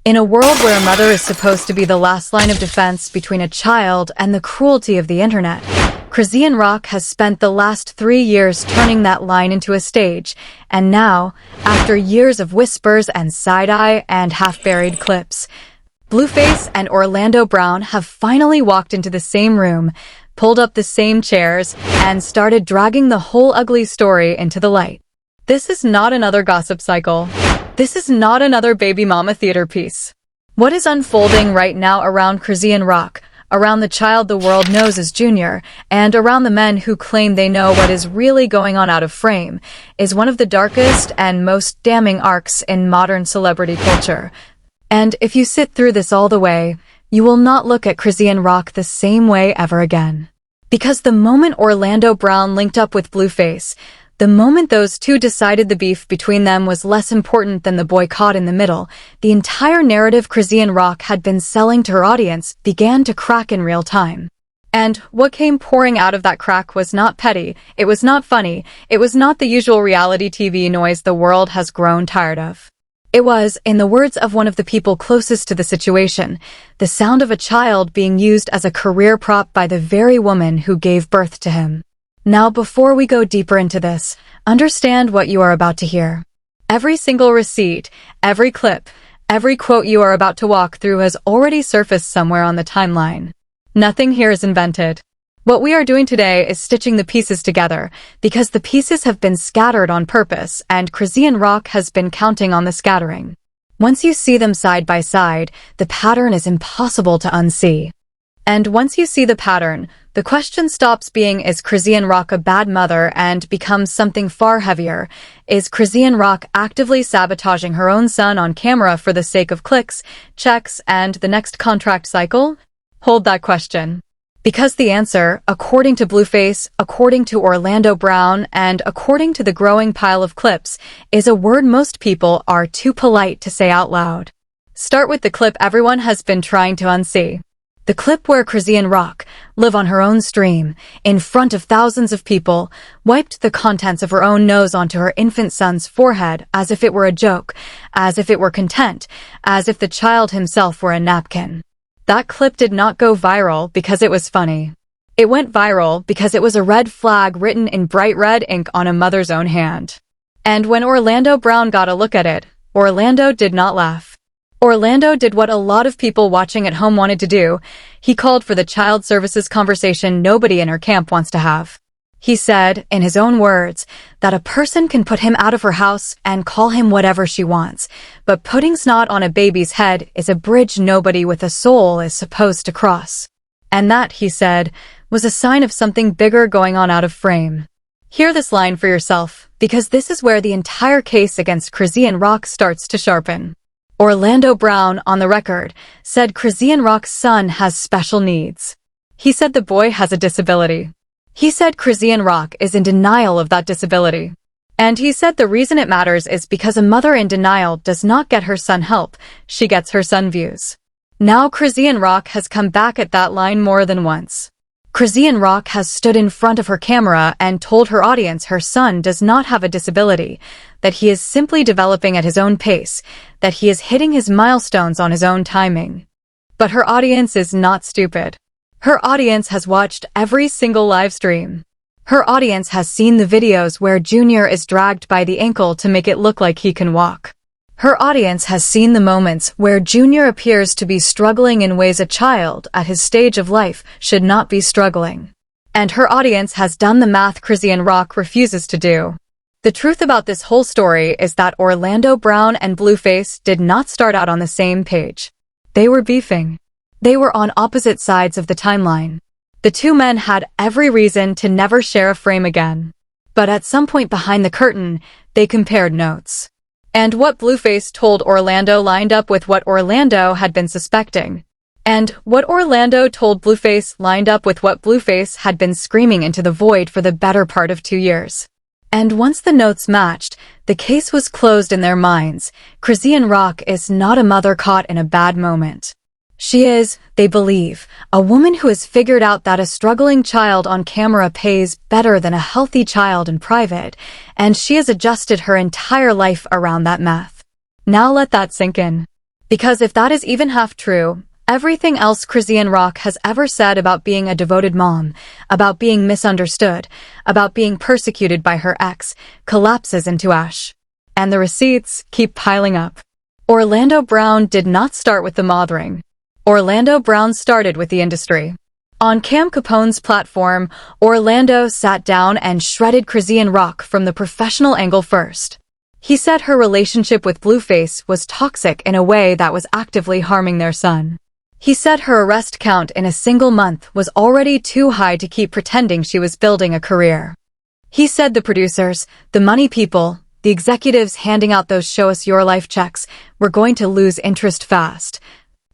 In a world where a mother is supposed to be the last line of defense between a child and the cruelty of the internet, Chrisean Rock has spent the last 3 years turning that line into a stage, and now, after years of whispers and side-eye and half-buried clips, Blueface and Orlando Brown have finally walked into the same room, pulled up the same chairs, and started dragging the whole ugly story into the light. This is not another gossip cycle. This is not another baby mama theater piece. What is unfolding right now around Chrisean Rock, around the child the world knows as Junior, and around the men who claim they know what is really going on out of frame, is one of the darkest and most damning arcs in modern celebrity culture. And if you sit through this all the way, you will not look at Chrisean Rock the same way ever again. Because the moment Orlando Brown linked up with Blueface, the moment those two decided the beef between them was less important than the boy caught in the middle, the entire narrative Chrisean Rock had been selling to her audience began to crack in real time. And what came pouring out of that crack was not petty, it was not funny, it was not the usual reality TV noise the world has grown tired of. It was, in the words of one of the people closest to the situation, the sound of a child being used as a career prop by the very woman who gave birth to him. Now, before we go deeper into this, understand what you are about to hear. Every single receipt, every clip, every quote you are about to walk through has already surfaced somewhere on the timeline. Nothing here is invented. What we are doing today is stitching the pieces together, because the pieces have been scattered on purpose, and Chrisean Rock has been counting on the scattering. Once you see them side by side, the pattern is impossible to unsee. And once you see the pattern, the question stops being, is Chrisean Rock a bad mother, and becomes something far heavier. Is Chrisean Rock actively sabotaging her own son on camera for the sake of clicks, checks, and the next contract cycle? Hold that question. Because the answer, according to Blueface, according to Orlando Brown, and according to the growing pile of clips, is a word most people are too polite to say out loud. Start with the clip everyone has been trying to unsee. The clip where Chrisean Rock, live on her own stream, in front of thousands of people, wiped the contents of her own nose onto her infant son's forehead as if it were a joke, as if it were content, as if the child himself were a napkin. That clip did not go viral because it was funny. It went viral because it was a red flag written in bright red ink on a mother's own hand. And when Orlando Brown got a look at it, Orlando did not laugh. Orlando did what a lot of people watching at home wanted to do. He called for the child services conversation nobody in her camp wants to have. He said, in his own words, that a person can put him out of her house and call him whatever she wants, but putting snot on a baby's head is a bridge nobody with a soul is supposed to cross. And that, he said, was a sign of something bigger going on out of frame. Hear this line for yourself, because this is where the entire case against Chrisean Rock starts to sharpen. Orlando Brown, on the record, said Chrisean Rock's son has special needs. He said the boy has a disability. He said Chrisean Rock is in denial of that disability. And he said the reason it matters is because a mother in denial does not get her son help, she gets her son views. Now Chrisean Rock has come back at that line more than once. Chrisean Rock has stood in front of her camera and told her audience her son does not have a disability, that he is simply developing at his own pace, that he is hitting his milestones on his own timing. But her audience is not stupid. Her audience has watched every single live stream. Her audience has seen the videos where Junior is dragged by the ankle to make it look like he can walk. Her audience has seen the moments where Junior appears to be struggling in ways a child at his stage of life should not be struggling. And her audience has done the math Chrisean Rock refuses to do. The truth about this whole story is that Orlando Brown and Blueface did not start out on the same page. They were beefing. They were on opposite sides of the timeline. The two men had every reason to never share a frame again. But at some point behind the curtain, they compared notes. And what Blueface told Orlando lined up with what Orlando had been suspecting. And what Orlando told Blueface lined up with what Blueface had been screaming into the void for the better part of 2 years. And once the notes matched, the case was closed in their minds. Chrisean Rock is not a mother caught in a bad moment. She is, they believe, a woman who has figured out that a struggling child on camera pays better than a healthy child in private, and she has adjusted her entire life around that math. Now let that sink in. Because if that is even half true, everything else Chrisean Rock has ever said about being a devoted mom, about being misunderstood, about being persecuted by her ex, collapses into ash. And the receipts keep piling up. Orlando Brown did not start with the mothering. Orlando Brown started with the industry. On Cam Capone's platform, Orlando sat down and shredded Chrisean Rock from the professional angle first. He said her relationship with Blueface was toxic in a way that was actively harming their son. He said her arrest count in a single month was already too high to keep pretending she was building a career. He said the producers, the money people, the executives handing out those show us your life checks were going to lose interest fast.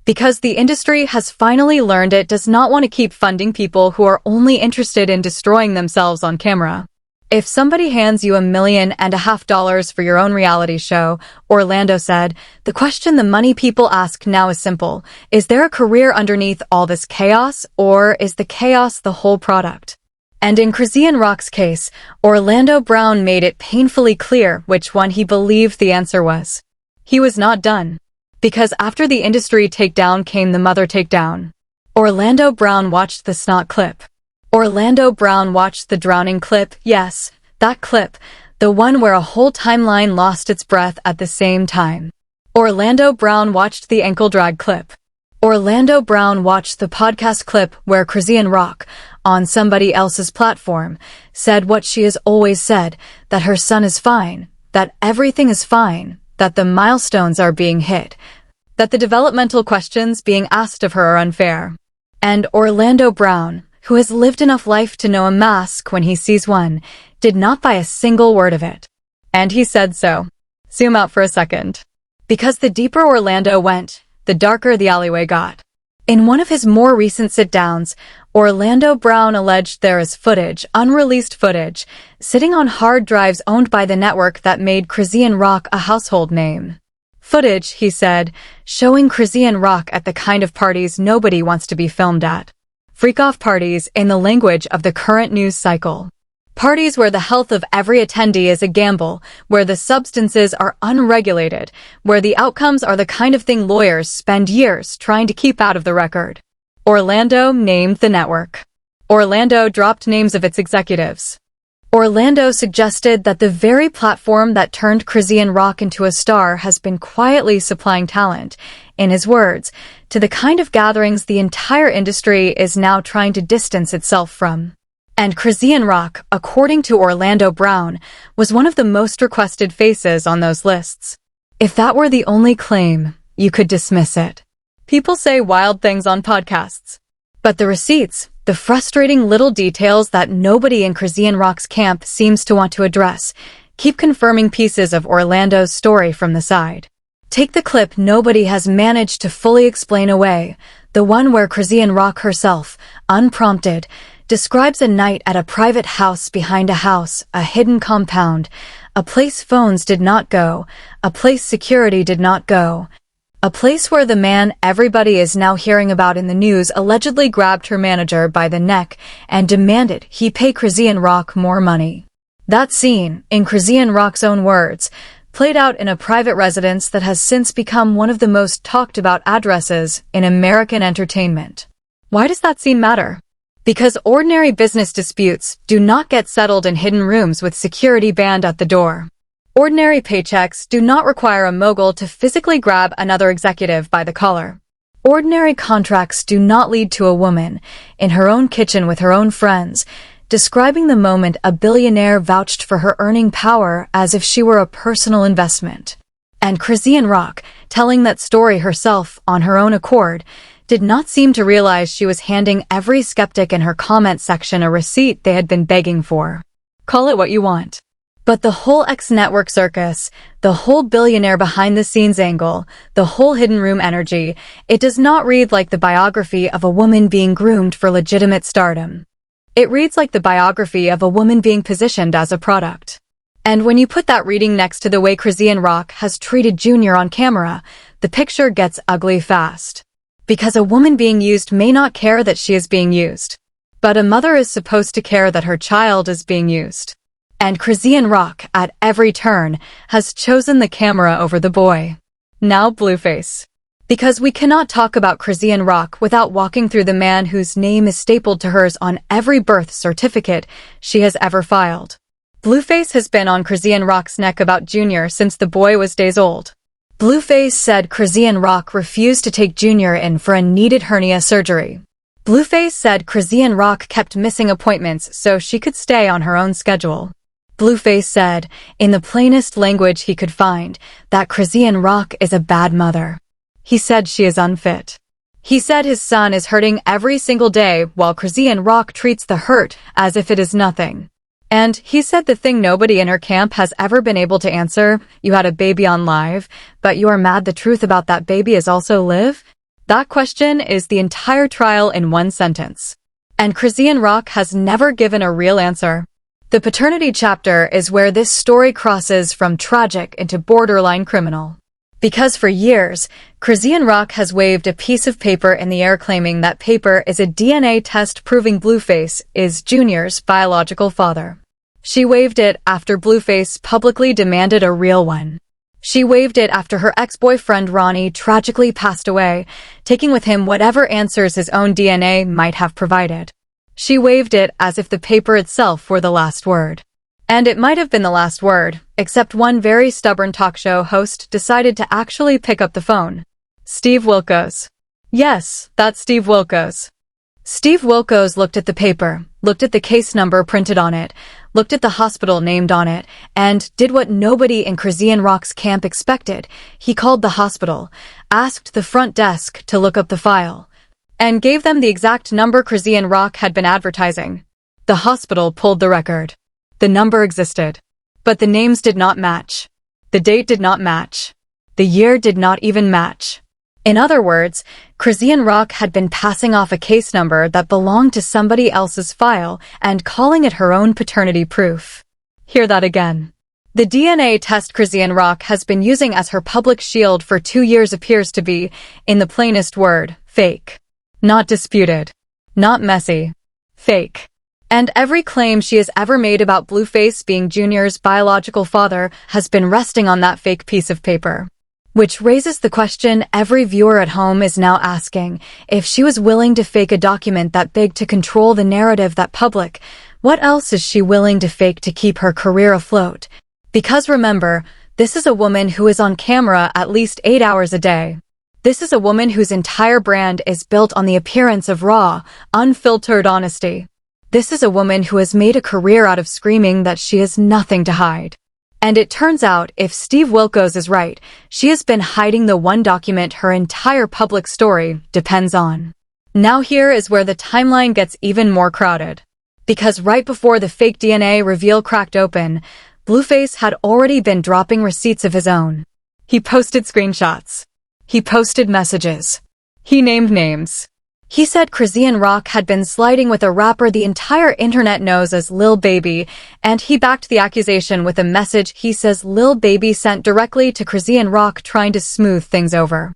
Because the industry has finally learned it does not want to keep funding people who are only interested in destroying themselves on camera. If somebody hands you $1.5 million for your own reality show, Orlando said, the question the money people ask now is simple. Is there a career underneath all this chaos, or is the chaos the whole product? And in Chrisean Rock's case, Orlando Brown made it painfully clear which one he believed the answer was. He was not done. Because after the industry takedown came the mother takedown. Orlando Brown watched the snot clip. Orlando Brown watched the drowning clip, yes, that clip, the one where a whole timeline lost its breath at the same time. Orlando Brown watched the ankle drag clip. Orlando Brown watched the podcast clip where Chrisean Rock, on somebody else's platform, said what she has always said, that her son is fine, that everything is fine, that the milestones are being hit, that the developmental questions being asked of her are unfair. And Orlando Brown, who has lived enough life to know a mask when he sees one, did not buy a single word of it. And he said so. Zoom out for a second. Because the deeper Orlando went, the darker the alleyway got. In one of his more recent sit-downs, Orlando Brown alleged there is footage, unreleased footage, sitting on hard drives owned by the network that made Chrisean Rock a household name. Footage, he said, showing Chrisean Rock at the kind of parties nobody wants to be filmed at. Freak-off parties in the language of the current news cycle. Parties where the health of every attendee is a gamble, where the substances are unregulated, where the outcomes are the kind of thing lawyers spend years trying to keep out of the record. Orlando named the network. Orlando dropped names of its executives. Orlando suggested that the very platform that turned Chrisean Rock into a star has been quietly supplying talent, in his words, to the kind of gatherings the entire industry is now trying to distance itself from. And Chrisean Rock, according to Orlando Brown, was one of the most requested faces on those lists. If that were the only claim, you could dismiss it. People say wild things on podcasts. But the receipts, the frustrating little details that nobody in Chrisean Rock's camp seems to want to address, keep confirming pieces of Orlando's story from the side. Take the clip nobody has managed to fully explain away, the one where Chrisean Rock herself, unprompted, describes a night at a private house behind a house, a hidden compound, a place phones did not go, a place security did not go, a place where the man everybody is now hearing about in the news allegedly grabbed her manager by the neck and demanded he pay Chrisean Rock more money. That scene, in Chrisean Rock's own words, played out in a private residence that has since become one of the most talked about addresses in American entertainment. Why does that scene matter? Because ordinary business disputes do not get settled in hidden rooms with security banned at the door. Ordinary paychecks do not require a mogul to physically grab another executive by the collar. Ordinary contracts do not lead to a woman, in her own kitchen with her own friends, describing the moment a billionaire vouched for her earning power as if she were a personal investment. And Chrisean Rock, telling that story herself on her own accord, did not seem to realize she was handing every skeptic in her comment section a receipt they had been begging for. Call it what you want. But the whole ex-network circus, the whole billionaire behind-the-scenes angle, the whole hidden room energy, it does not read like the biography of a woman being groomed for legitimate stardom. It reads like the biography of a woman being positioned as a product. And when you put that reading next to the way Chrisean Rock has treated Junior on camera, the picture gets ugly fast. Because a woman being used may not care that she is being used. But a mother is supposed to care that her child is being used. And Chrisean Rock, at every turn, has chosen the camera over the boy. Now Blueface. Because we cannot talk about Chrisean Rock without walking through the man whose name is stapled to hers on every birth certificate she has ever filed. Blueface has been on Chrisean Rock's neck about Junior since the boy was days old. Blueface said Chrisean Rock refused to take Junior in for a needed hernia surgery. Blueface said Chrisean Rock kept missing appointments so she could stay on her own schedule. Blueface said, in the plainest language he could find, that Chrisean Rock is a bad mother. He said she is unfit. He said his son is hurting every single day while Chrisean Rock treats the hurt as if it is nothing. And he said the thing nobody in her camp has ever been able to answer, you had a baby on live, but you are mad the truth about that baby is also live? That question is the entire trial in one sentence. And Chrisean Rock has never given a real answer. The paternity chapter is where this story crosses from tragic into borderline criminal. Because for years, Chrisean Rock has waved a piece of paper in the air claiming that paper is a DNA test proving Blueface is Junior's biological father. She waved it after Blueface publicly demanded a real one. She waved it after her ex-boyfriend Ronnie tragically passed away, taking with him whatever answers his own DNA might have provided. She waved it as if the paper itself were the last word. And it might have been the last word, except one very stubborn talk show host decided to actually pick up the phone. Steve Wilkos. Yes, that's Steve Wilkos. Steve Wilkos looked at the paper, looked at the case number printed on it, looked at the hospital named on it, and did what nobody in Chrisean Rock's camp expected. He called the hospital, asked the front desk to look up the file, and gave them the exact number Chrisean Rock had been advertising. The hospital pulled the record. The number existed, but the names did not match. The date did not match. The year did not even match. In other words, Chrisean Rock had been passing off a case number that belonged to somebody else's file and calling it her own paternity proof. Hear that again. The DNA test Chrisean Rock has been using as her public shield for 2 years appears to be, in the plainest word, fake. Not disputed. Not messy. Fake. And every claim she has ever made about Blueface being Junior's biological father has been resting on that fake piece of paper. Which raises the question every viewer at home is now asking, if she was willing to fake a document that big to control the narrative that public, what else is she willing to fake to keep her career afloat? Because remember, this is a woman who is on camera at least 8 hours a day. This is a woman whose entire brand is built on the appearance of raw, unfiltered honesty. This is a woman who has made a career out of screaming that she has nothing to hide. And it turns out, if Steve Wilkos is right, she has been hiding the one document her entire public story depends on. Now here is where the timeline gets even more crowded. Because right before the fake DNA reveal cracked open, Blueface had already been dropping receipts of his own. He posted screenshots. He posted messages. He named names. He said Chrisean Rock had been sliding with a rapper the entire internet knows as Lil Baby, and he backed the accusation with a message he says Lil Baby sent directly to Chrisean Rock trying to smooth things over.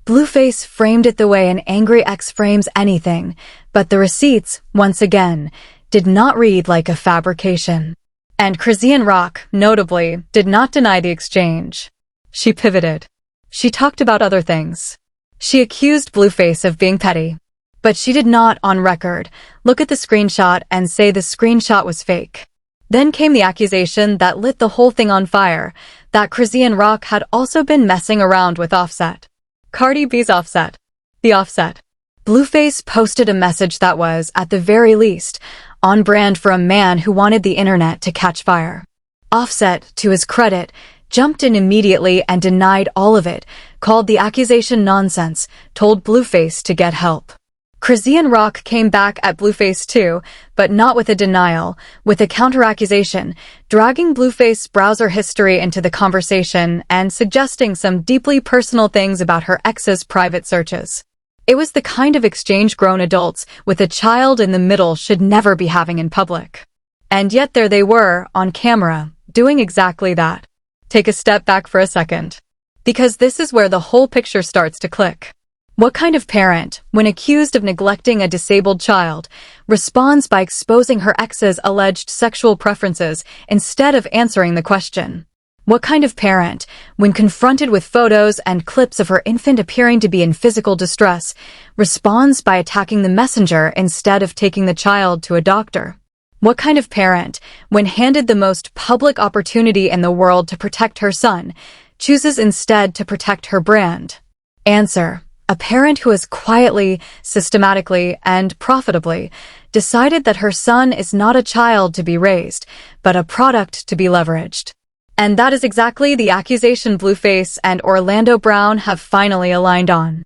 Blueface framed it the way an angry ex frames anything, but the receipts, once again, did not read like a fabrication. And Chrisean Rock, notably, did not deny the exchange. She pivoted. She talked about other things. She accused Blueface of being petty. But she did not, on record, look at the screenshot and say the screenshot was fake. Then came the accusation that lit the whole thing on fire, that Chrisean Rock had also been messing around with Offset. Cardi B's Offset. The Offset. Blueface posted a message that was, at the very least, on brand for a man who wanted the internet to catch fire. Offset, to his credit, jumped in immediately and denied all of it, called the accusation nonsense, told Blueface to get help. Chrisean Rock came back at Blueface too, but not with a denial, with a counter-accusation, dragging Blueface's browser history into the conversation and suggesting some deeply personal things about her ex's private searches. It was the kind of exchange grown adults with a child in the middle should never be having in public. And yet there they were, on camera, doing exactly that. Take a step back for a second. Because this is where the whole picture starts to click. What kind of parent, when accused of neglecting a disabled child, responds by exposing her ex's alleged sexual preferences instead of answering the question? What kind of parent, when confronted with photos and clips of her infant appearing to be in physical distress, responds by attacking the messenger instead of taking the child to a doctor? What kind of parent, when handed the most public opportunity in the world to protect her son, chooses instead to protect her brand? Answer: a parent who has quietly, systematically, and profitably decided that her son is not a child to be raised, but a product to be leveraged. And that is exactly the accusation Blueface and Orlando Brown have finally aligned on.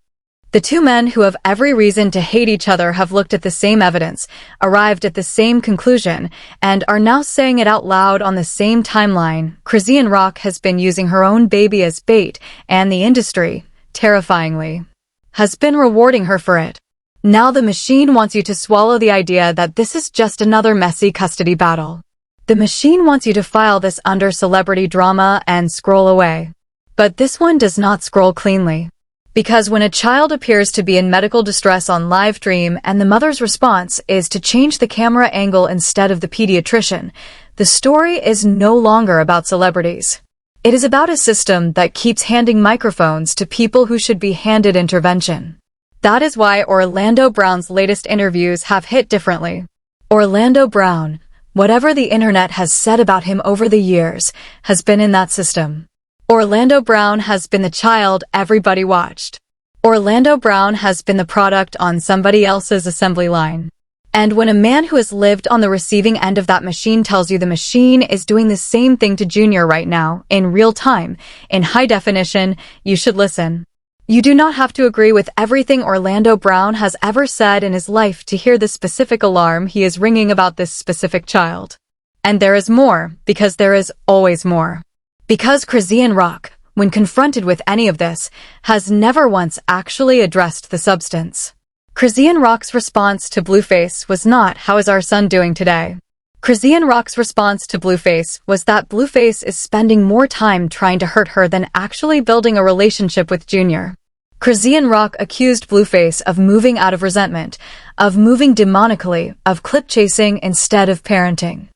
The two men who have every reason to hate each other have looked at the same evidence, arrived at the same conclusion, and are now saying it out loud on the same timeline. Chrisean Rock has been using her own baby as bait, and the industry, terrifyingly, has been rewarding her for it. Now the machine wants you to swallow the idea that this is just another messy custody battle. The machine wants you to file this under celebrity drama and scroll away. But this one does not scroll cleanly. Because when a child appears to be in medical distress on livestream and the mother's response is to change the camera angle instead of the pediatrician, the story is no longer about celebrities. It is about a system that keeps handing microphones to people who should be handed intervention. That is why Orlando Brown's latest interviews have hit differently. Orlando Brown, whatever the internet has said about him over the years, has been in that system. Orlando Brown has been the child everybody watched. Orlando Brown has been the product on somebody else's assembly line. And when a man who has lived on the receiving end of that machine tells you the machine is doing the same thing to Junior right now, in real time, in high definition, you should listen. You do not have to agree with everything Orlando Brown has ever said in his life to hear the specific alarm he is ringing about this specific child. And there is more, because there is always more. Because Chrisean Rock, when confronted with any of this, has never once actually addressed the substance. Chrisean Rock's response to Blueface was not, "How is our son doing today?" Chrisean Rock's response to Blueface was that Blueface is spending more time trying to hurt her than actually building a relationship with Junior. Chrisean Rock accused Blueface of moving out of resentment, of moving demonically, of clip-chasing instead of parenting.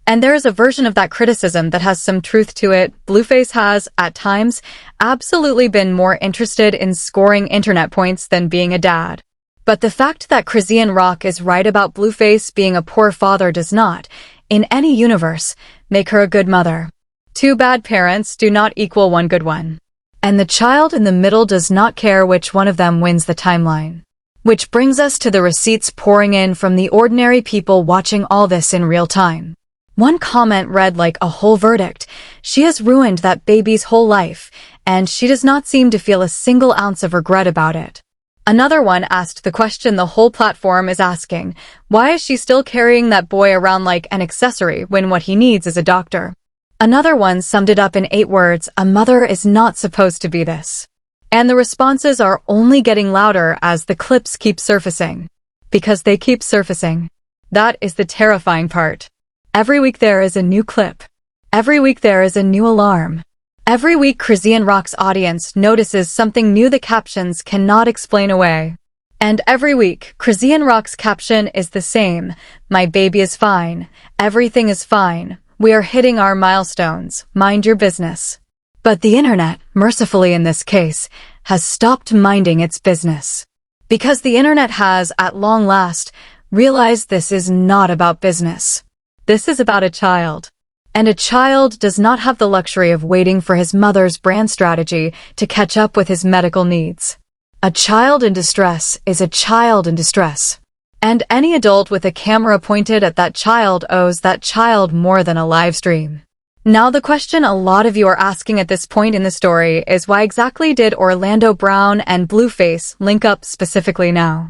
And there is a version of that criticism that has some truth to it. Blueface has, at times, absolutely been more interested in scoring internet points than being a dad. But the fact that Chrisean Rock is right about Blueface being a poor father does not, in any universe, make her a good mother. Two bad parents do not equal one good one. And the child in the middle does not care which one of them wins the timeline. Which brings us to the receipts pouring in from the ordinary people watching all this in real time. One comment read like a whole verdict. She has ruined that baby's whole life, and she does not seem to feel a single ounce of regret about it. Another one asked the question the whole platform is asking: why is she still carrying that boy around like an accessory when what he needs is a doctor? Another one summed it up in 8 words: a mother is not supposed to be this. And the responses are only getting louder as the clips keep surfacing. Because they keep surfacing. That is the terrifying part. Every week there is a new clip. Every week there is a new alarm. Every week Chrisean Rock's audience notices something new the captions cannot explain away. And every week, Chrisean Rock's caption is the same: my baby is fine. Everything is fine. We are hitting our milestones. Mind your business. But the internet, mercifully in this case, has stopped minding its business. Because the internet has, at long last, realized this is not about business. This is about a child. And a child does not have the luxury of waiting for his mother's brand strategy to catch up with his medical needs. A child in distress is a child in distress. And any adult with a camera pointed at that child owes that child more than a live stream. Now the question a lot of you are asking at this point in the story is, why exactly did Orlando Brown and Blueface link up specifically now?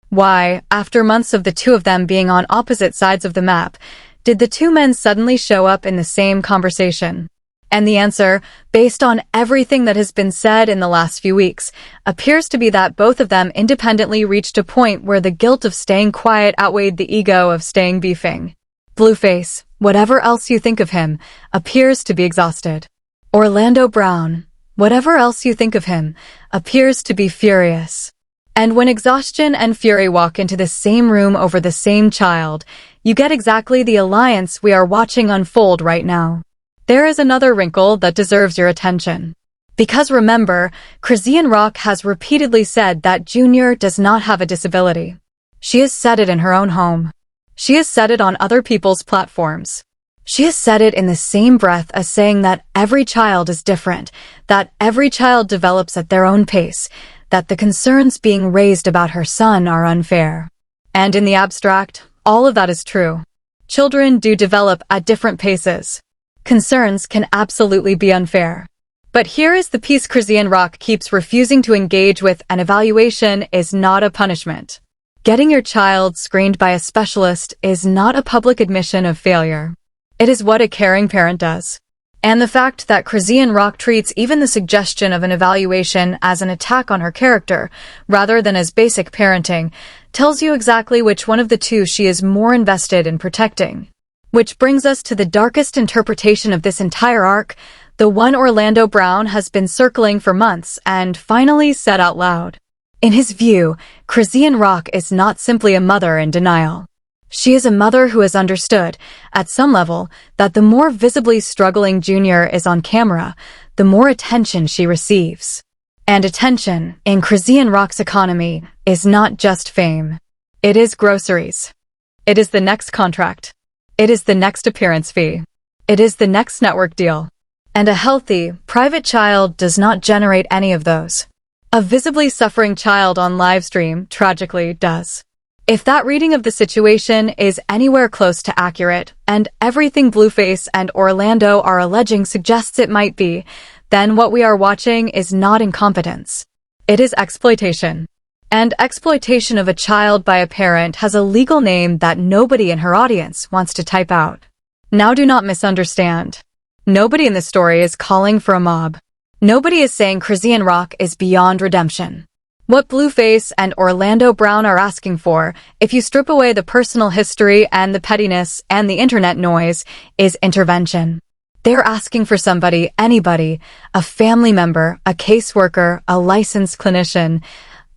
Why, after months of the two of them being on opposite sides of the map, did the two men suddenly show up in the same conversation? And the answer, based on everything that has been said in the last few weeks, appears to be that both of them independently reached a point where the guilt of staying quiet outweighed the ego of staying beefing. Blueface, whatever else you think of him, appears to be exhausted. Orlando Brown, whatever else you think of him, appears to be furious. And when exhaustion and fury walk into the same room over the same child, you get exactly the alliance we are watching unfold right now. there is another wrinkle that deserves your attention. Because remember, Chrisean Rock has repeatedly said that Junior does not have a disability. She has said it in her own home. She has said it on other people's platforms. She has said it in the same breath as saying that every child is different, that every child develops at their own pace, that the concerns being raised about her son are unfair. And in the abstract, all of that is true. Children do develop at different paces. Concerns can absolutely be unfair. But here is the piece Chrisean Rock keeps refusing to engage with: an evaluation is not a punishment. Getting your child screened by a specialist is not a public admission of failure. It is what a caring parent does. And the fact that Chrisean Rock treats even the suggestion of an evaluation as an attack on her character, rather than as basic parenting, tells you exactly which one of the two she is more invested in protecting. Which brings us to the darkest interpretation of this entire arc, the one Orlando Brown has been circling for months and finally said out loud. In his view, Chrisean Rock is not simply a mother in denial. She is a mother who has understood, at some level, that the more visibly struggling Junior is on camera, the more attention she receives. And attention, in Chrisean Rock's economy, is not just fame. It is groceries. It is the next contract. It is the next appearance fee. It is the next network deal. And a healthy, private child does not generate any of those. A visibly suffering child on livestream, tragically, does. If that reading of the situation is anywhere close to accurate, and everything Blueface and Orlando are alleging suggests it might be, then what we are watching is not incompetence. It is exploitation. And exploitation of a child by a parent has a legal name that nobody in her audience wants to type out. Now do not misunderstand. Nobody in the story is calling for a mob. Nobody is saying Chrisean Rock is beyond redemption. What Blueface and Orlando Brown are asking for, if you strip away the personal history and the pettiness and the internet noise, is intervention. They're asking for somebody, anybody, a family member, a caseworker, a licensed clinician,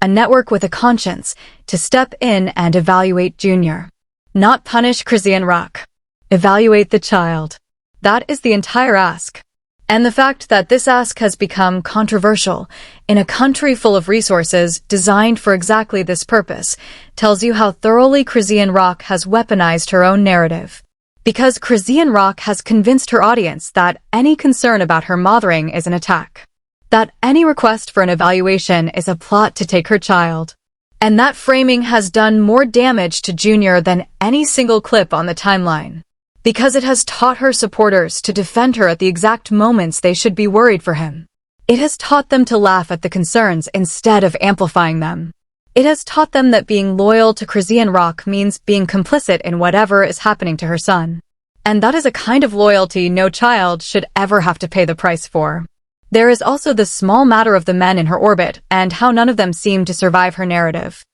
a network with a conscience, to step in and evaluate Junior. Not punish Chrisean Rock. Evaluate the child. That is the entire ask. And the fact that this ask has become controversial in a country full of resources designed for exactly this purpose tells you how thoroughly Chrisean Rock has weaponized her own narrative. Because Chrisean Rock has convinced her audience that any concern about her mothering is an attack. That any request for an evaluation is a plot to take her child. And that framing has done more damage to Junior than any single clip on the timeline. Because it has taught her supporters to defend her at the exact moments they should be worried for him. It has taught them to laugh at the concerns instead of amplifying them. It has taught them that being loyal to Chrisean Rock means being complicit in whatever is happening to her son. And that is a kind of loyalty no child should ever have to pay the price for. There is also the small matter of the men in her orbit and how none of them seem to survive her narrative.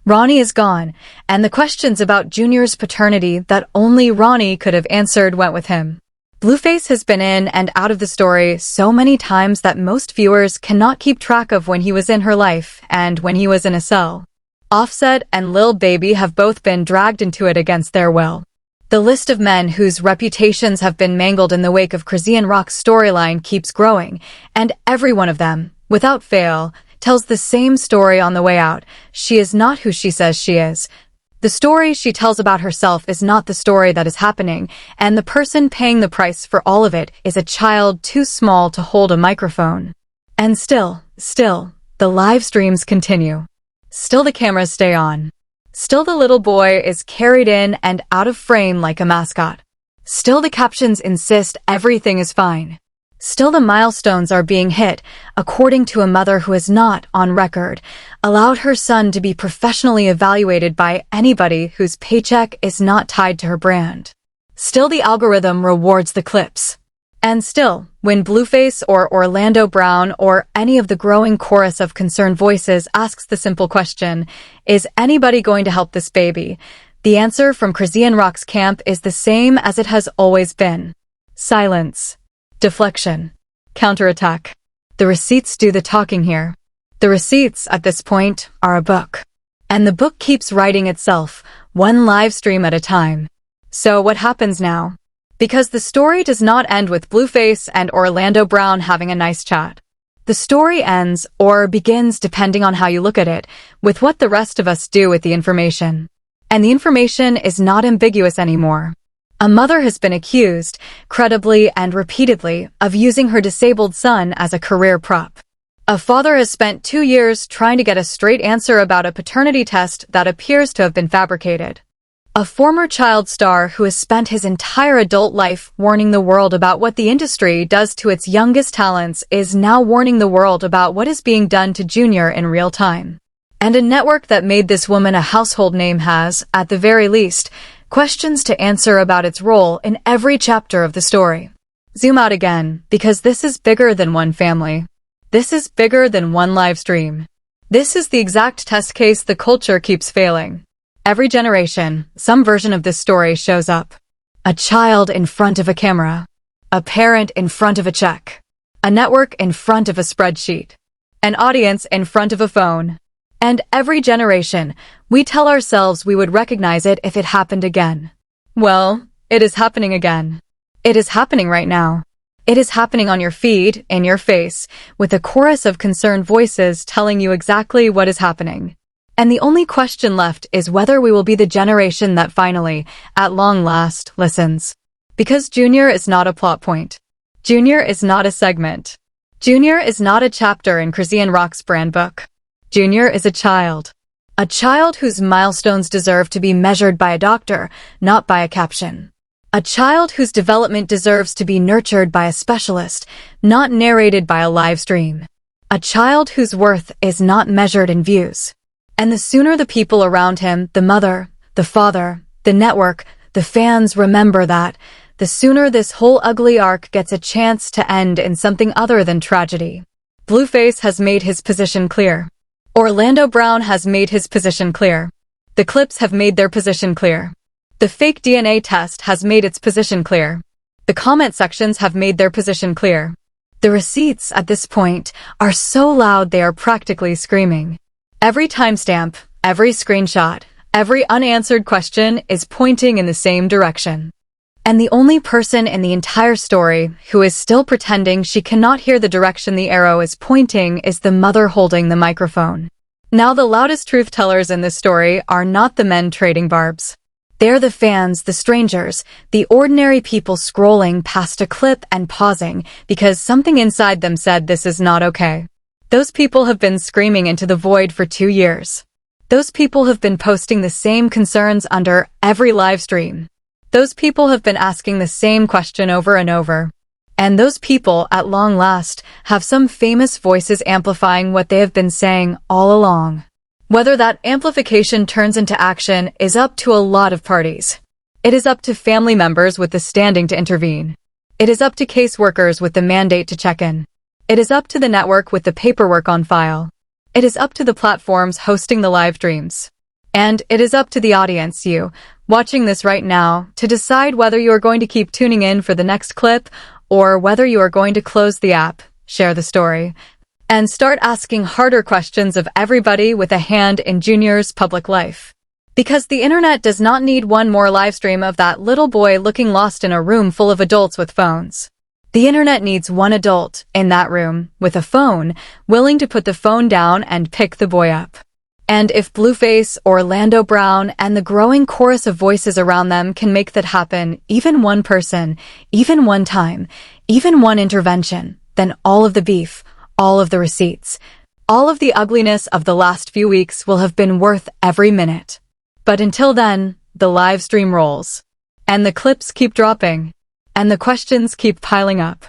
Ronnie is gone, and the questions about Junior's paternity that only Ronnie could have answered went with him. Blueface has been in and out of the story so many times that most viewers cannot keep track of when he was in her life and when he was in a cell. Offset and Lil Baby have both been dragged into it against their will. The list of men whose reputations have been mangled in the wake of Chrisean Rock's storyline keeps growing, and every one of them, without fail, tells the same story on the way out. She is not who she says she is. The story she tells about herself is not the story that is happening, and the person paying the price for all of it is a child too small to hold a microphone. And still, the live streams continue. Still the cameras stay on. Still the little boy is carried in and out of frame like a mascot. Still the captions insist everything is fine. Still the milestones are being hit, according to a mother who has not, on record, allowed her son to be professionally evaluated by anybody whose paycheck is not tied to her brand. Still the algorithm rewards the clips. And still, when Blueface or Orlando Brown or any of the growing chorus of concerned voices asks the simple question, is anybody going to help this baby? The answer from Chrisean Rock's camp is the same as it has always been. Silence. Deflection. Counterattack. The receipts do the talking here. The receipts, at this point, are a book. And the book keeps writing itself, one live stream at a time. So what happens now? Because the story does not end with Blueface and Orlando Brown having a nice chat. The story ends, or begins depending on how you look at it, with what the rest of us do with the information. And the information is not ambiguous anymore. A mother has been accused, credibly and repeatedly, of using her disabled son as a career prop. A father has spent 2 years trying to get a straight answer about a paternity test that appears to have been fabricated. A former child star who has spent his entire adult life warning the world about what the industry does to its youngest talents is now warning the world about what is being done to Junior in real time. And a network that made this woman a household name has, at the very least, questions to answer about its role in every chapter of the story. Zoom out again, because this is bigger than one family. This is bigger than one live stream. This is the exact test case the culture keeps failing. Every generation, some version of this story shows up. A child in front of a camera. A parent in front of a check. A network in front of a spreadsheet. An audience in front of a phone. And every generation, we tell ourselves we would recognize it if it happened again. Well, it is happening again. It is happening right now. It is happening on your feed, in your face, with a chorus of concerned voices telling you exactly what is happening. And the only question left is whether we will be the generation that finally, at long last, listens. Because Junior is not a plot point. Junior is not a segment. Junior is not a chapter in Chrisean Rock's brand book. Junior is a child. A child whose milestones deserve to be measured by a doctor, not by a caption. A child whose development deserves to be nurtured by a specialist, not narrated by a live stream. A child whose worth is not measured in views. And the sooner the people around him, the mother, the father, the network, the fans remember that, the sooner this whole ugly arc gets a chance to end in something other than tragedy. Blueface has made his position clear. Orlando Brown has made his position clear. The clips have made their position clear. The fake DNA test has made its position clear. The comment sections have made their position clear. The receipts at this point are so loud they are practically screaming. Every timestamp, every screenshot, every unanswered question is pointing in the same direction. And the only person in the entire story who is still pretending she cannot hear the direction the arrow is pointing is the mother holding the microphone. Now the loudest truth tellers in this story are not the men trading barbs. They're the fans, the strangers, the ordinary people scrolling past a clip and pausing because something inside them said this is not okay. Those people have been screaming into the void for 2 years. Those people have been posting the same concerns under every live stream. Those people have been asking the same question over and over. And those people, at long last, have some famous voices amplifying what they have been saying all along. Whether that amplification turns into action is up to a lot of parties. It is up to family members with the standing to intervene. It is up to caseworkers with the mandate to check in. It is up to the network with the paperwork on file. It is up to the platforms hosting the live streams. And it is up to the audience, you, watching this right now, to decide whether you are going to keep tuning in for the next clip or whether you are going to close the app, share the story, and start asking harder questions of everybody with a hand in Junior's public life. Because the internet does not need one more live stream of that little boy looking lost in a room full of adults with phones. The internet needs one adult in that room with a phone, willing to put the phone down and pick the boy up. And if Blueface, Orlando Brown, and the growing chorus of voices around them can make that happen, even one person, even one time, even one intervention, then all of the beef, all of the receipts, all of the ugliness of the last few weeks will have been worth every minute. But until then, the live stream rolls. And the clips keep dropping. And the questions keep piling up.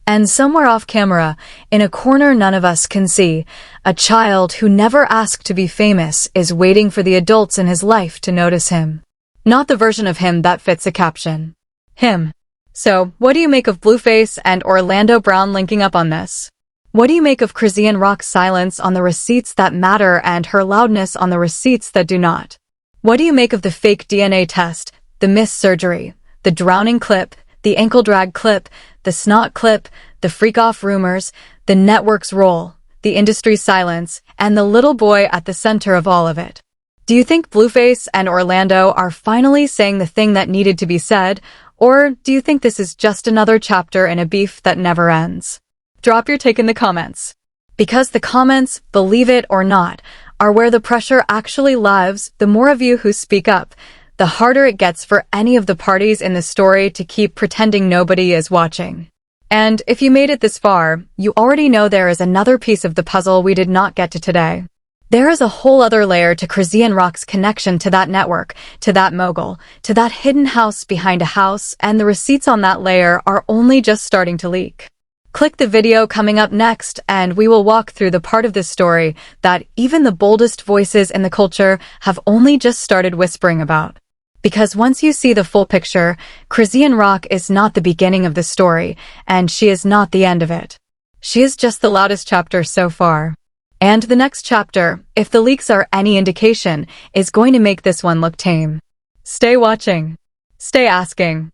And somewhere off camera, in a corner none of us can see, a child who never asked to be famous is waiting for the adults in his life to notice him. Not the version of him that fits a caption. Him. So, what do you make of Blueface and Orlando Brown linking up on this? What do you make of Chrisean Rock's silence on the receipts that matter and her loudness on the receipts that do not? What do you make of the fake DNA test, the missed surgery, the drowning clip, the ankle drag clip, the snot clip, the freak-off rumors, the network's role, the industry's silence, and the little boy at the center of all of it? Do you think Blueface and Orlando are finally saying the thing that needed to be said, or do you think this is just another chapter in a beef that never ends? Drop your take in the comments. Because the comments, believe it or not, are where the pressure actually lives. The more of you who speak up, the harder it gets for any of the parties in the story to keep pretending nobody is watching. And if you made it this far, you already know there is another piece of the puzzle we did not get to today. There is a whole other layer to Chrisean Rock's connection to that network, to that mogul, to that hidden house behind a house, and the receipts on that layer are only just starting to leak. Click the video coming up next, and we will walk through the part of this story that even the boldest voices in the culture have only just started whispering about. Because once you see the full picture, Chrisean Rock is not the beginning of the story, and she is not the end of it. She is just the loudest chapter so far. And the next chapter, if the leaks are any indication, is going to make this one look tame. Stay watching. Stay asking.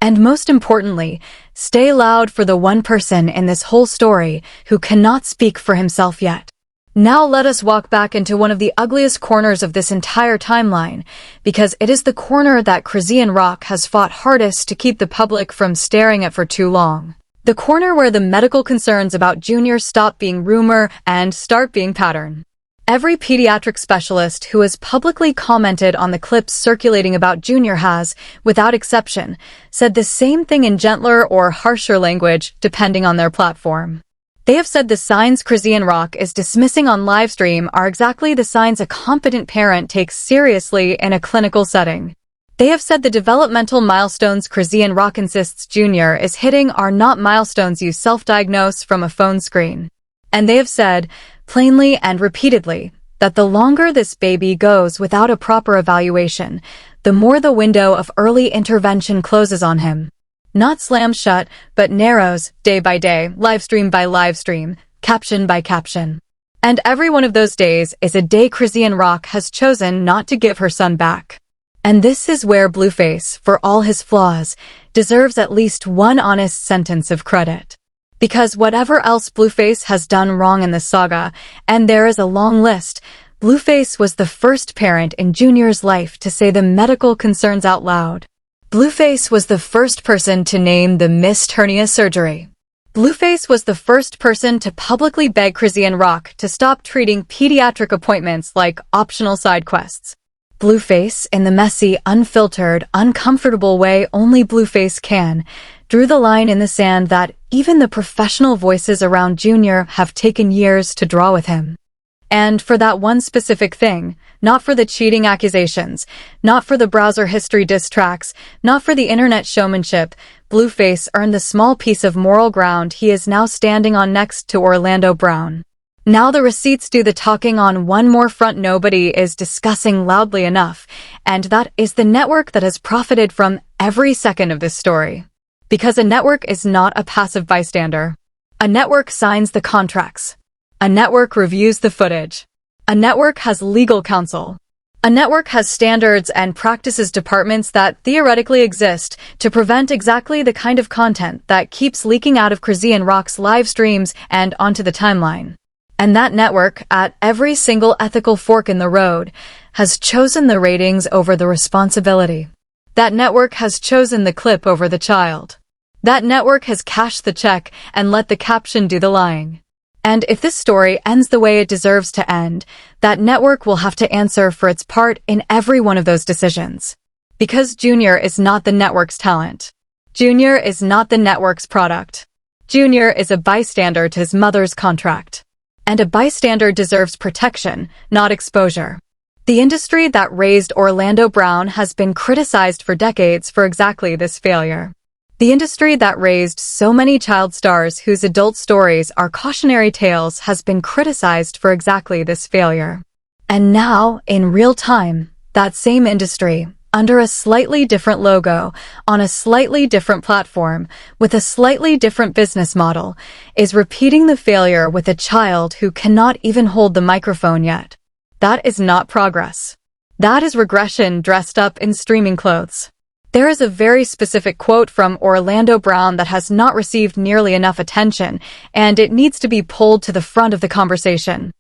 And most importantly, stay loud for the one person in this whole story who cannot speak for himself yet. Now let us walk back into one of the ugliest corners of this entire timeline, because it is the corner that Chrisean Rock has fought hardest to keep the public from staring at for too long. The corner where the medical concerns about Junior stop being rumor and start being pattern. Every pediatric specialist who has publicly commented on the clips circulating about Junior has, without exception, said the same thing in gentler or harsher language depending on their platform. They have said the signs Chrisean Rock is dismissing on livestream are exactly the signs a competent parent takes seriously in a clinical setting. They have said the developmental milestones Chrisean Rock insists Junior is hitting are not milestones you self-diagnose from a phone screen. And they have said, plainly and repeatedly, that the longer this baby goes without a proper evaluation, the more the window of early intervention closes on him. Not slams shut, but narrows, day by day, livestream by livestream, caption by caption. And every one of those days is a day Chrisean Rock has chosen not to give her son back. And this is where Blueface, for all his flaws, deserves at least one honest sentence of credit. Because whatever else Blueface has done wrong in this saga, and there is a long list, Blueface was the first parent in Junior's life to say the medical concerns out loud. Blueface was the first person to name the missed hernia surgery. Blueface was the first person to publicly beg Chrisean Rock to stop treating pediatric appointments like optional side quests. Blueface, in the messy, unfiltered, uncomfortable way only Blueface can, drew the line in the sand that even the professional voices around Junior have taken years to draw with him. And for that one specific thing, not for the cheating accusations, not for the browser history diss tracks, not for the internet showmanship, Blueface earned the small piece of moral ground he is now standing on next to Orlando Brown. Now the receipts do the talking on one more front nobody is discussing loudly enough, and that is the network that has profited from every second of this story. Because a network is not a passive bystander. A network signs the contracts. A network reviews the footage. A network has legal counsel. A network has standards and practices departments that theoretically exist to prevent exactly the kind of content that keeps leaking out of Chrisean Rock's live streams and onto the timeline. And that network, at every single ethical fork in the road, has chosen the ratings over the responsibility. That network has chosen the clip over the child. That network has cashed the check and let the caption do the lying. And if this story ends the way it deserves to end, that network will have to answer for its part in every one of those decisions. Because Junior is not the network's talent. Junior is not the network's product. Junior is a bystander to his mother's contract. And a bystander deserves protection, not exposure. The industry that raised Orlando Brown has been criticized for decades for exactly this failure. The industry that raised so many child stars whose adult stories are cautionary tales has been criticized for exactly this failure. And now, in real time, that same industry, under a slightly different logo, on a slightly different platform, with a slightly different business model, is repeating the failure with a child who cannot even hold the microphone yet. That is not progress. That is regression dressed up in streaming clothes. There is a very specific quote from Orlando Brown that has not received nearly enough attention, and it needs to be pulled to the front of the conversation.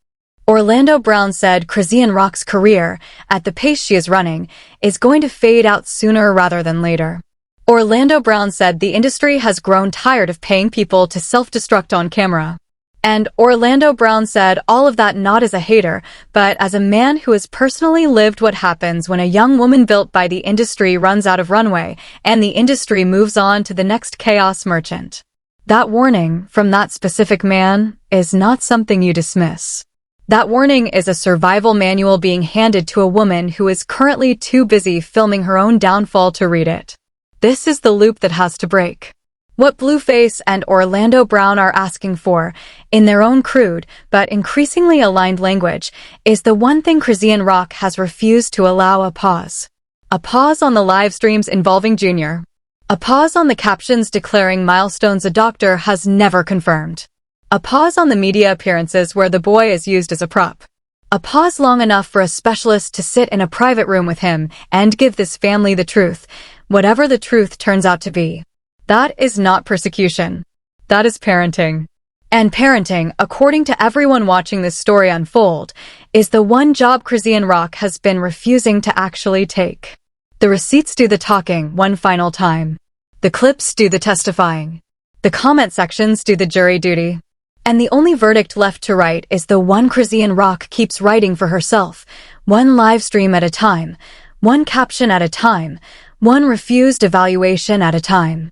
Orlando Brown said Chrisean Rock's career, at the pace she is running, is going to fade out sooner rather than later. Orlando Brown said the industry has grown tired of paying people to self-destruct on camera. And Orlando Brown said all of that not as a hater, but as a man who has personally lived what happens when a young woman built by the industry runs out of runway and the industry moves on to the next chaos merchant. That warning from that specific man is not something you dismiss. That warning is a survival manual being handed to a woman who is currently too busy filming her own downfall to read it. This is the loop that has to break. What Blueface and Orlando Brown are asking for, in their own crude but increasingly aligned language, is the one thing Chrisean Rock has refused to allow: a pause. A pause on the live streams involving Junior. A pause on the captions declaring milestones a doctor has never confirmed. A pause on the media appearances where the boy is used as a prop. A pause long enough for a specialist to sit in a private room with him and give this family the truth, whatever the truth turns out to be. That is not persecution. That is parenting. And parenting, according to everyone watching this story unfold, is the one job Chrisean Rock has been refusing to actually take. The receipts do the talking one final time. The clips do the testifying. The comment sections do the jury duty. And the only verdict left to write is the one Chrisean Rock keeps writing for herself, one live stream at a time, one caption at a time, one refused evaluation at a time.